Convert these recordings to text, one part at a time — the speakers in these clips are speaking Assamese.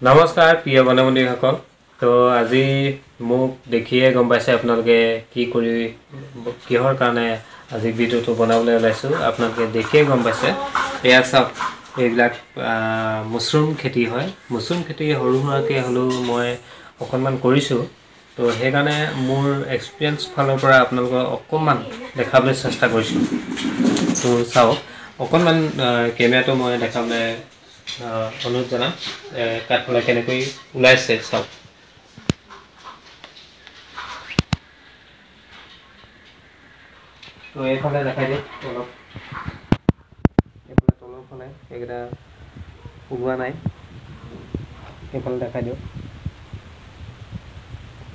নমস্কাৰ প্ৰিয় বন্ধু-বান্ধৱীসকল। তো আজি মোক দেখিয়ে গম পাইছে আপোনালোকে কি কৰি কিহৰ কাৰণে আজি ভিডিঅ'টো বনাবলৈ ওলাইছোঁ। আপোনালোকে দেখিয়ে গম পাইছে। এয়া চাওক, এইবিলাক মুছৰুম খেতি হয়। মুছৰুম খেতি সৰু সুৰাকৈ হ'লেও মই অকণমান কৰিছোঁ। তো সেইকাৰণে মোৰ এক্সপিৰিয়েঞ্চ ফালৰ পৰা আপোনালোকক অকণমান দেখাবলৈ চেষ্টা কৰিছোঁ। তো চাওক, অকণমান কেমেৰাটো মই দেখাবলৈ অনুৰোধ জনাম। কাঠফুলা কেনেকৈ ওলাইছে চাওক। তো এইফালে দেখাই দিওঁ অলপ, এইফালে তলৰ ফালে এইকেইটা ওলোৱা নাই, এইফালে দেখাই দিওঁ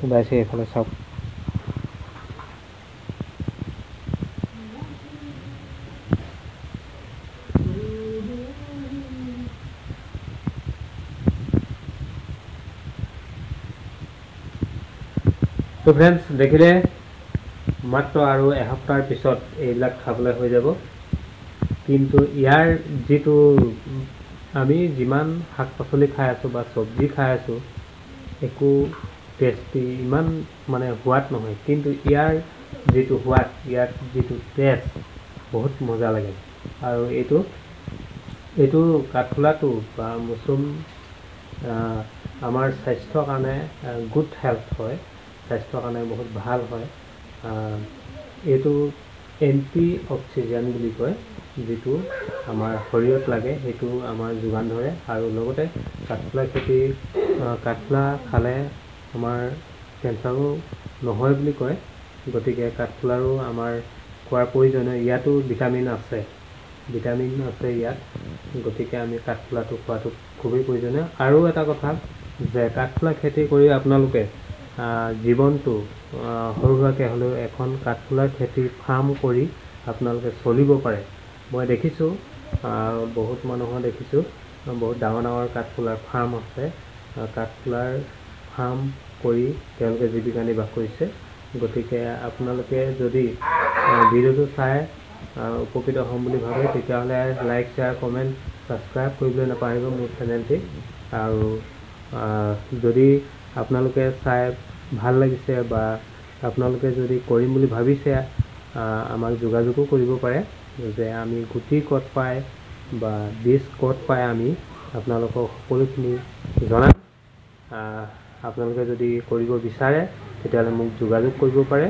ওলাইছে। এইফালে চাওক, তো ফ্ৰেণ্ডছ দেখিলে মাত্ৰ আৰু এসপ্তাহৰ পিছত এইবিলাক খাবলৈ হৈ যাব। কিন্তু ইয়াৰ যিটো আমি যিমান শাক পাচলি খাই আছোঁ বা চব্জি খাই আছোঁ, একো টেষ্টি ইমান মানে সোৱাদ নহয়। কিন্তু ইয়াৰ যিটো সোৱাদ, ইয়াৰ যিটো টেষ্ট বহুত মজা লাগে। আৰু এইটো কাঠফুলাটো বা মুছৰুম আমাৰ স্বাস্থ্যৰ কাৰণে গুড হেল্থ হয়, স্বাস্থ্যৰ কাৰণে বহুত ভাল হয়। এইটো এণ্টি অক্সিজেন বুলি কয়, যিটো আমাৰ শৰীৰত লাগে সেইটো আমাৰ যোগান ধৰে। আৰু লগতে কাঠফুলা খালে আমাৰ কেঞ্চাৰো নহয় বুলি কয়। গতিকে কাঠফুলাৰো আমাৰ খোৱাৰ প্ৰয়োজনীয়। ইয়াতো ভিটামিন আছে ইয়াত। গতিকে আমি কাঠফুলাটো খোৱাটো খুবেই প্ৰয়োজনীয়। আৰু এটা কথা যে কাঠফুলা খেতি কৰি আপোনালোকে জীৱনটো সৰু সুৰাকৈ হ'লেও এখন কাঠফুলাৰ খেতি ফাৰ্ম কৰি আপোনালোকে চলিব পাৰে। মই দেখিছোঁ, বহুত মানুহৰ দেখিছোঁ, বহুত ডাঙৰ ডাঙৰ কাঠফুলাৰ ফাৰ্ম আছে। কাঠফুলাৰ ফাৰ্ম কৰি তেওঁলোকে জীৱিকা নিৰ্বাহ কৰিছে। গতিকে আপোনালোকে যদি ভিডিঅ'টো চাই উপকৃত হ'ম বুলি ভাবে, তেতিয়াহ'লে লাইক, শ্বেয়াৰ, কমেণ্ট, ছাবস্ক্ৰাইব কৰিবলৈ নাপাহৰিব মোৰ চেনেলটি। আৰু যদি আপোনালোকে চাই ভাল লাগিছে বা আপোনালোকে যদি কৰিম বুলি ভাবিছে, আমাক যোগাযোগো কৰিব পাৰে। যে আমি গুটি ক'ত পায় বা বীজ ক'ত পায় আমি আপোনালোকক সকলোখিনি জনাম। আপোনালোকে যদি কৰিব বিচাৰে তেতিয়াহ'লে মোক যোগাযোগ কৰিব পাৰে।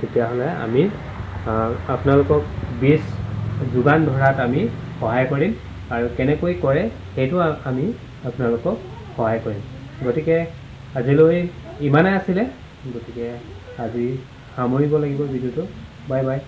তেতিয়াহ'লে আমি আপোনালোকক বীজ যোগান ধৰাত আমি সহায় কৰিম। আৰু কেনেকৈ কৰে সেইটো আমি আপোনালোকক সহায় কৰিম। গতিকে আজিলৈ ইমানেই আছিলে। গতিকে আজি সামৰিব লাগিব ভিডিঅ'টো। Bye bye.